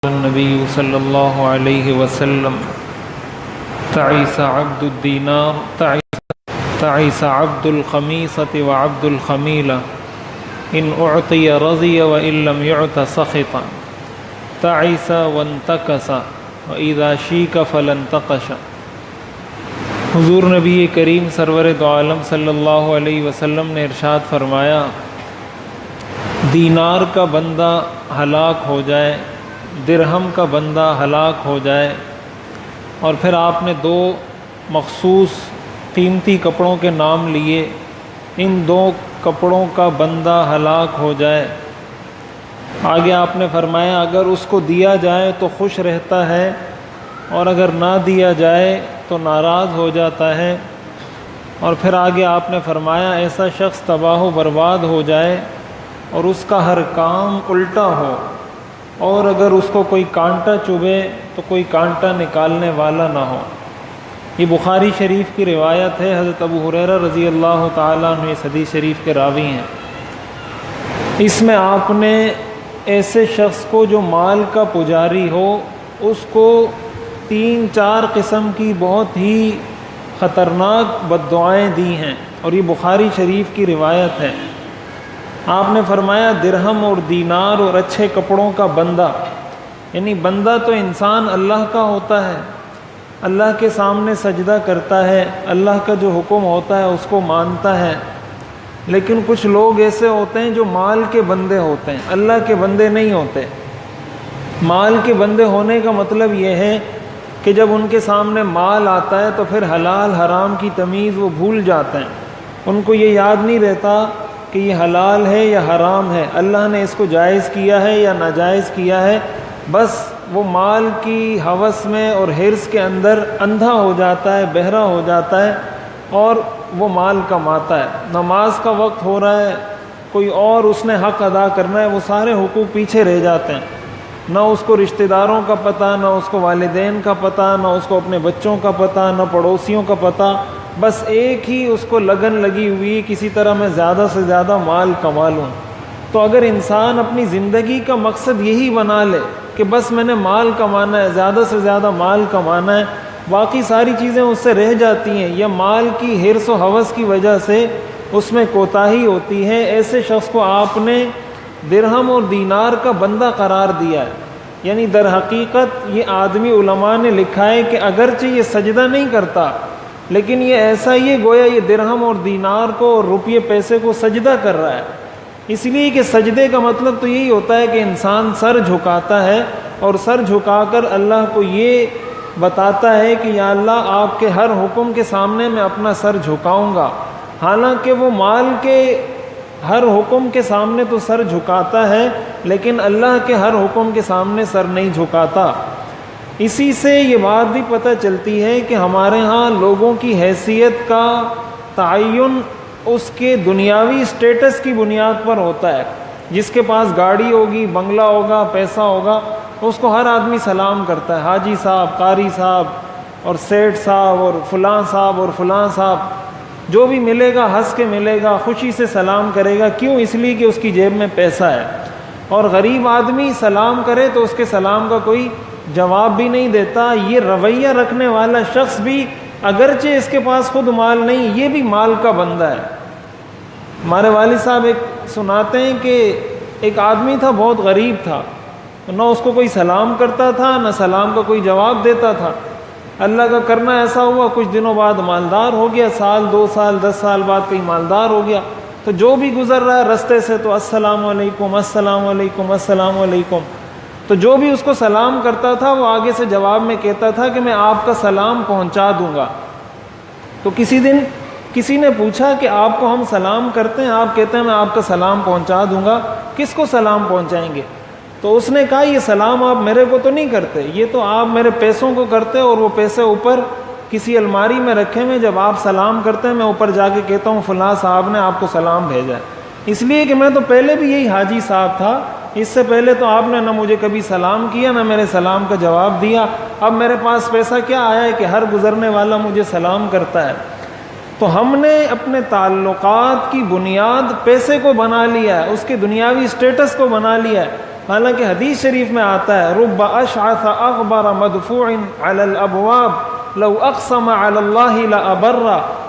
النبي صلى الله عليه وسلم تعيس عبد الدينار تعيس عبد الخميصة وعبد الخميلة إن أعطي رضي وإن لم يعط سخط تعيس وانتكس وإذا شيك فلانتقش۔ حضور نبی کریم سرور دو عالم صلی اللہ علیہ وسلم نے ارشاد فرمایا، دینار کا بندہ ہلاک ہو جائے، درہم کا بندہ ہلاک ہو جائے، اور پھر آپ نے دو مخصوص قیمتی کپڑوں کے نام لیے، ان دو کپڑوں کا بندہ ہلاک ہو جائے۔ آگے آپ نے فرمایا اگر اس کو دیا جائے تو خوش رہتا ہے اور اگر نہ دیا جائے تو ناراض ہو جاتا ہے، اور پھر آگے آپ نے فرمایا ایسا شخص تباہ و برباد ہو جائے اور اس کا ہر کام الٹا ہو، اور اگر اس کو کوئی کانٹا چبھے تو کوئی کانٹا نکالنے والا نہ ہو۔ یہ بخاری شریف کی روایت ہے۔ حضرت ابو ہریرہ رضی اللہ تعالیٰ عنہ اس حدیث شریف کے راوی ہیں۔ اس میں آپ نے ایسے شخص کو جو مال کا پجاری ہو، اس کو 3-4 قسم کی بہت ہی خطرناک بددعائیں دی ہیں، اور یہ بخاری شریف کی روایت ہے۔ آپ نے فرمایا درہم اور دینار اور اچھے کپڑوں کا بندہ، یعنی بندہ تو انسان اللہ کا ہوتا ہے، اللہ کے سامنے سجدہ کرتا ہے، اللہ کا جو حکم ہوتا ہے اس کو مانتا ہے، لیکن کچھ لوگ ایسے ہوتے ہیں جو مال کے بندے ہوتے ہیں، اللہ کے بندے نہیں ہوتے۔ مال کے بندے ہونے کا مطلب یہ ہے کہ جب ان کے سامنے مال آتا ہے تو پھر حلال حرام کی تمیز وہ بھول جاتے ہیں، ان کو یہ یاد نہیں رہتا کہ یہ حلال ہے یا حرام ہے، اللہ نے اس کو جائز کیا ہے یا ناجائز کیا ہے، بس وہ مال کی ہوس میں اور حرص کے اندر اندھا ہو جاتا ہے، بہرا ہو جاتا ہے، اور وہ مال کماتا ہے۔ نماز کا وقت ہو رہا ہے، کوئی اور اس نے حق ادا کرنا ہے، وہ سارے حقوق پیچھے رہ جاتے ہیں، نہ اس کو رشتہ داروں کا پتہ، نہ اس کو والدین کا پتہ، نہ اس کو اپنے بچوں کا پتہ، نہ پڑوسیوں کا پتہ، بس ایک ہی اس کو لگن لگی ہوئی کسی طرح میں زیادہ سے زیادہ مال کما لوں۔ تو اگر انسان اپنی زندگی کا مقصد یہی بنا لے کہ بس میں نے مال کمانا ہے، زیادہ سے زیادہ مال کمانا ہے، باقی ساری چیزیں اس سے رہ جاتی ہیں یا مال کی حرص و ہوس کی وجہ سے اس میں کوتاہی ہوتی ہے، ایسے شخص کو آپ نے درہم اور دینار کا بندہ قرار دیا ہے۔ یعنی در حقیقت یہ آدمی علماء نے لکھا ہے کہ اگرچہ یہ سجدہ نہیں کرتا، لیکن یہ ایسا ہی گویا یہ درہم اور دینار کو اور روپیے پیسے کو سجدہ کر رہا ہے، اس لیے کہ سجدے کا مطلب تو یہی ہوتا ہے کہ انسان سر جھکاتا ہے، اور سر جھکا کر اللہ کو یہ بتاتا ہے کہ یا اللہ آپ کے ہر حکم کے سامنے میں اپنا سر جھکاؤں گا، حالانکہ وہ مال کے ہر حکم کے سامنے تو سر جھکاتا ہے لیکن اللہ کے ہر حکم کے سامنے سر نہیں جھکاتا۔ اسی سے یہ بات بھی پتہ چلتی ہے کہ ہمارے ہاں لوگوں کی حیثیت کا تعین اس کے دنیاوی سٹیٹس کی بنیاد پر ہوتا ہے۔ جس کے پاس گاڑی ہوگی، بنگلہ ہوگا، پیسہ ہوگا، اس کو ہر آدمی سلام کرتا ہے، حاجی صاحب، قاری صاحب اور سیٹھ صاحب اور فلاں صاحب اور فلاں صاحب، جو بھی ملے گا ہنس کے ملے گا، خوشی سے سلام کرے گا۔ کیوں؟ اس لیے کہ اس کی جیب میں پیسہ ہے۔ اور غریب آدمی سلام کرے تو اس کے سلام کا کوئی جواب بھی نہیں دیتا۔ یہ رویہ رکھنے والا شخص بھی اگرچہ اس کے پاس خود مال نہیں، یہ بھی مال کا بندہ ہے۔ ہمارے والد صاحب ایک سناتے ہیں کہ ایک آدمی تھا، بہت غریب تھا، نہ اس کو کوئی سلام کرتا تھا، نہ سلام کا کوئی جواب دیتا تھا۔ اللہ کا کرنا ایسا ہوا کچھ دنوں بعد مالدار ہو گیا، 1 2 سال 10 سال بعد کہیں مالدار ہو گیا، تو جو بھی گزر رہا ہے رستے سے تو السلام علیکم السلام علیکم السلام علیکم، تو جو بھی اس کو سلام کرتا تھا وہ آگے سے جواب میں کہتا تھا کہ میں آپ کا سلام پہنچا دوں گا۔ تو کسی دن کسی نے پوچھا کہ آپ کو ہم سلام کرتے ہیں، آپ کہتے ہیں میں آپ کا سلام پہنچا دوں گا، کس کو سلام پہنچائیں گے؟ تو اس نے کہا یہ سلام آپ میرے کو تو نہیں کرتے، یہ تو آپ میرے پیسوں کو کرتے، اور وہ پیسے اوپر کسی الماری میں رکھے ہوئے، جب آپ سلام کرتے ہیں میں اوپر جا کے کہتا ہوں فلاں صاحب نے آپ کو سلام بھیجا ہے، اس لیے کہ میں تو پہلے بھی یہی حاجی صاحب تھا، اس سے پہلے تو آپ نے نہ مجھے کبھی سلام کیا نہ میرے سلام کا جواب دیا، اب میرے پاس پیسہ کیا آیا ہے کہ ہر گزرنے والا مجھے سلام کرتا ہے۔ تو ہم نے اپنے تعلقات کی بنیاد پیسے کو بنا لیا ہے، اس کے دنیاوی سٹیٹس کو بنا لیا ہے، حالانکہ حدیث شریف میں آتا ہے رب اشعث اغبر مدفوع علی الابواب لو اقسم علی اللہ لابر،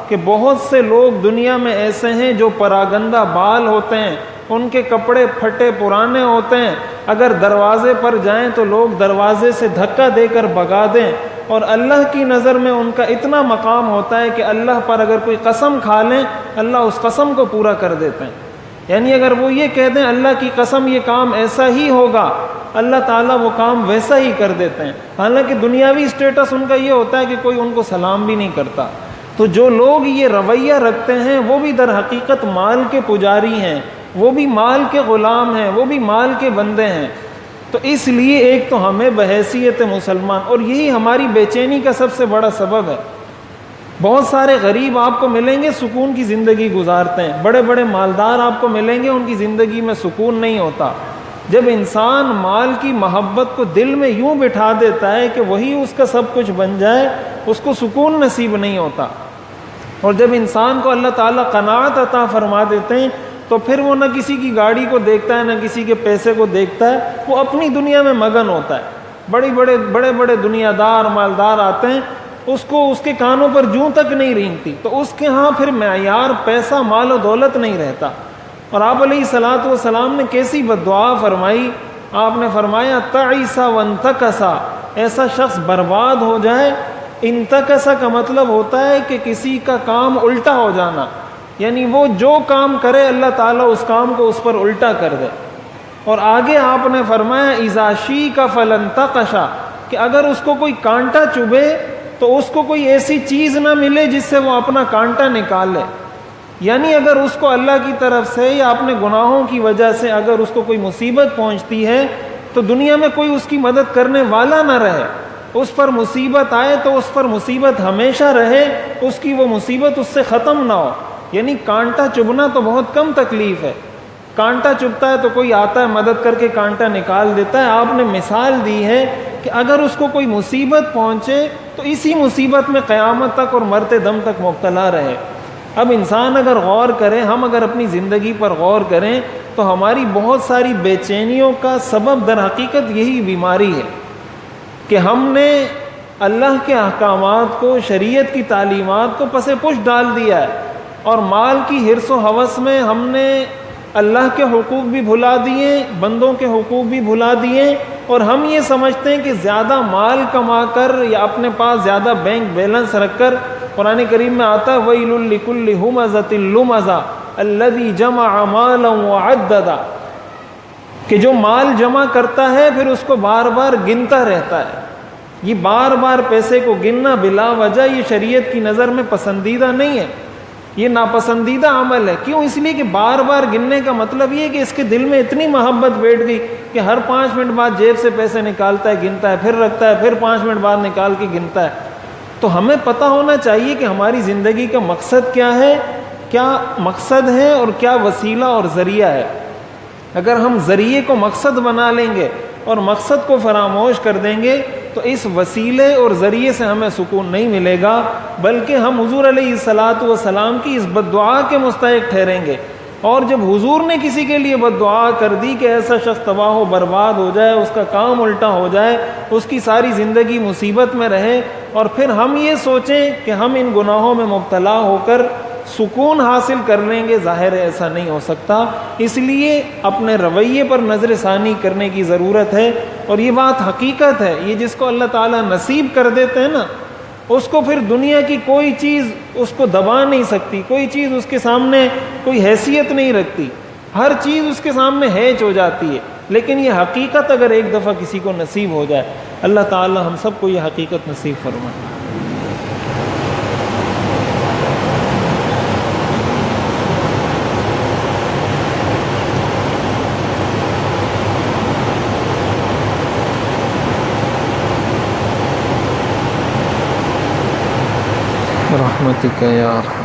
کہ بہت سے لوگ دنیا میں ایسے ہیں جو پراگندہ بال ہوتے ہیں، ان کے کپڑے پھٹے پرانے ہوتے ہیں، اگر دروازے پر جائیں تو لوگ دروازے سے دھکا دے کر بھگا دیں، اور اللہ کی نظر میں ان کا اتنا مقام ہوتا ہے کہ اللہ پر اگر کوئی قسم کھا لیں اللہ اس قسم کو پورا کر دیتے ہیں۔ یعنی اگر وہ یہ کہہ دیں اللہ کی قسم یہ کام ایسا ہی ہوگا، اللہ تعالیٰ وہ کام ویسا ہی کر دیتے ہیں۔ حالانکہ دنیاوی اسٹیٹس ان کا یہ ہوتا ہے کہ کوئی ان کو سلام بھی نہیں کرتا۔ تو جو لوگ یہ رویہ رکھتے ہیں وہ بھی در حقیقت مال کے پجاری ہیں، وہ بھی مال کے غلام ہیں، وہ بھی مال کے بندے ہیں۔ تو اس لیے ایک تو ہمیں بحیثیت مسلمان، اور یہی ہماری بے چینی کا سب سے بڑا سبب ہے، بہت سارے غریب آپ کو ملیں گے سکون کی زندگی گزارتے ہیں، بڑے بڑے مالدار آپ کو ملیں گے ان کی زندگی میں سکون نہیں ہوتا۔ جب انسان مال کی محبت کو دل میں یوں بٹھا دیتا ہے کہ وہی اس کا سب کچھ بن جائے، اس کو سکون نصیب نہیں ہوتا۔ اور جب انسان کو اللہ تعالیٰ قناعت عطا فرما دیتے ہیں تو پھر وہ نہ کسی کی گاڑی کو دیکھتا ہے نہ کسی کے پیسے کو دیکھتا ہے، وہ اپنی دنیا میں مگن ہوتا ہے۔ بڑے بڑے دنیا دار مالدار آتے ہیں، اس کو اس کے کانوں پر جوں تک نہیں رینگتی، تو اس کے ہاں پھر معیار پیسہ مال و دولت نہیں رہتا۔ اور آپ علیہ الصلوۃ والسلام نے کیسی بد دعا فرمائی، آپ نے فرمایا تعیسا وانتکسا، ایسا شخص برباد ہو جائے۔ انتکسا کا مطلب ہوتا ہے کہ کسی کا کام الٹا ہو جانا، یعنی وہ جو کام کرے اللہ تعالیٰ اس کام کو اس پر الٹا کر دے۔ اور آگے آپ نے فرمایا اذا شیک فلانتقشا، کہ اگر اس کو کوئی کانٹا چبھے تو اس کو کوئی ایسی چیز نہ ملے جس سے وہ اپنا کانٹا نکال لے۔ یعنی اگر اس کو اللہ کی طرف سے یا اپنے گناہوں کی وجہ سے اگر اس کو کوئی مصیبت پہنچتی ہے تو دنیا میں کوئی اس کی مدد کرنے والا نہ رہے، اس پر مصیبت آئے تو اس پر مصیبت ہمیشہ رہے، اس کی وہ مصیبت اس سے ختم نہ ہو۔ یعنی کانٹا چبھنا تو بہت کم تکلیف ہے، کانٹا چبھتا ہے تو کوئی آتا ہے مدد کر کے کانٹا نکال دیتا ہے۔ آپ نے مثال دی ہے کہ اگر اس کو کوئی مصیبت پہنچے تو اسی مصیبت میں قیامت تک اور مرتے دم تک مبتلا رہے۔ اب انسان اگر غور کرے، ہم اگر اپنی زندگی پر غور کریں تو ہماری بہت ساری بے چینیوں کا سبب در حقیقت یہی بیماری ہے کہ ہم نے اللہ کے احکامات کو، شریعت کی تعلیمات کو پس پش ڈال دیا ہے، اور مال کی حرص و ہوس میں ہم نے اللہ کے حقوق بھی بھلا دیے، بندوں کے حقوق بھی بھلا دیے، اور ہم یہ سمجھتے ہیں کہ زیادہ مال کما کر یا اپنے پاس زیادہ بینک بیلنس رکھ کر، قرآن کریم میں آتا ہے وَيْلٌ لِكُلِّ هُمَزَةٍ لُمَزَةٍ الَّذِي جَمَعَ مَالًا وَعَدَّدَ، کہ جو مال جمع کرتا ہے پھر اس کو بار بار گنتا رہتا ہے۔ یہ بار بار پیسے کو گننا بلا وجہ یہ شریعت کی نظر میں پسندیدہ نہیں ہے، یہ ناپسندیدہ عمل ہے۔ کیوں؟ اس لیے کہ بار بار گننے کا مطلب یہ ہے کہ اس کے دل میں اتنی محبت بیٹھ گئی کہ ہر 5 منٹ بعد جیب سے پیسے نکالتا ہے، گنتا ہے، پھر رکھتا ہے، پھر 5 منٹ بعد نکال کے گنتا ہے۔ تو ہمیں پتہ ہونا چاہیے کہ ہماری زندگی کا مقصد کیا ہے، کیا مقصد ہے اور کیا وسیلہ اور ذریعہ ہے۔ اگر ہم ذریعے کو مقصد بنا لیں گے اور مقصد کو فراموش کر دیں گے تو اس وسیلے اور ذریعے سے ہمیں سکون نہیں ملے گا، بلکہ ہم حضور علیہ الصلاۃ والسلام کی اس بد دعا کے مستحق ٹھہریں گے۔ اور جب حضور نے کسی کے لیے بد دعا کر دی کہ ایسا شخص تباہ و برباد ہو جائے، اس کا کام الٹا ہو جائے، اس کی ساری زندگی مصیبت میں رہے، اور پھر ہم یہ سوچیں کہ ہم ان گناہوں میں مبتلا ہو کر سکون حاصل کر لیں گے، ظاہر ہے ایسا نہیں ہو سکتا۔ اس لیے اپنے رویے پر نظر ثانی کرنے کی ضرورت ہے، اور یہ بات حقیقت ہے، یہ جس کو اللہ تعالیٰ نصیب کر دیتے ہیں نا، اس کو پھر دنیا کی کوئی چیز اس کو دبا نہیں سکتی، کوئی چیز اس کے سامنے کوئی حیثیت نہیں رکھتی، ہر چیز اس کے سامنے ہیچ ہو جاتی ہے۔ لیکن یہ حقیقت اگر ایک دفعہ کسی کو نصیب ہو جائے، اللہ تعالیٰ ہم سب کو یہ حقیقت نصیب فرمائے۔ برحمتک یا ارحم